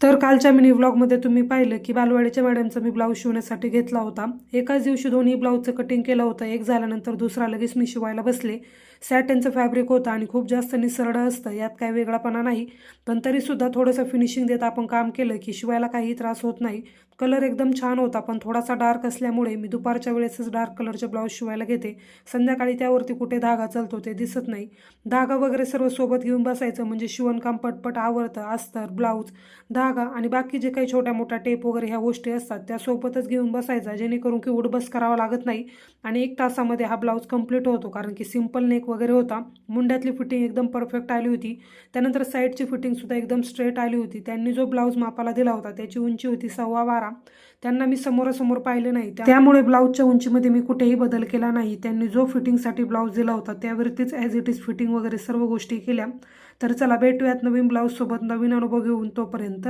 तर कालच्या मिनी व्लॉगमध्ये तुम्ही पाहिलं की बालवाडीच्या मॅडमचा मी ब्लाऊज शिवण्यासाठी घेतला होता। एकाच दिवशी दोन्ही ब्लाऊजचं कटिंग केलं होतं। एक झाल्यानंतर दुसरा लगेच मी शिवायला बसले। सॅटिनचं फॅब्रिक होतं आणि खूप जास्त निसरडं असतं, यात काही वेगळापणा नाही। पण तरीसुद्धा थोडंसं फिनिशिंग देत आपण काम केलं की शिवायला काही त्रास होत नाही। कलर एकदम छान होता, पण थोडासा डार्क असल्यामुळे मी दुपारच्या वेळेसच डार्क कलरचे ब्लाऊज शिवायला घेते। संध्याकाळी त्यावरती कुठे धागा चलतो ते दिसत नाही। धागा वगैरे सर्व सोबत घेऊन बसायचं म्हणजे शिवणकाम पटपट आवरतं। अस्तर, ब्लाऊज, धागा आणि बाकी जे काही छोट्या मोठ्या टेप वगैरे ह्या गोष्टी असतात त्या सोबतच घेऊन बसायचा, जेणेकरून की उठबस करावा लागत नाही आणि 1 तासामध्ये हा ब्लाऊज कंप्लीट होतो। कारण की सिंपल नेक वगैरे होता। मुंड्यातली फिटिंग एकदम परफेक्ट आली होती। त्यानंतर साईडची फिटिंग सुद्धा एकदम स्ट्रेट आली होती। त्यांनी जो ब्लाऊज मापाला दिला होता त्याची उंची होती 12.25। त्यांना मी समोरासमोर पाहिले नाही, त्यामुळे ब्लाऊजच्या उंचीमध्ये मी कुठेही बदल केला नाही। त्यांनी जो फिटिंगसाठी ब्लाऊज दिला होता त्यावरतीच ॲज इट इज फिटिंग वगैरे सर्व गोष्टी केल्या। तर चला भेटूयात नवीन ब्लाऊज सोबत, नवीन अनुभव घेऊन। तोपर्यंत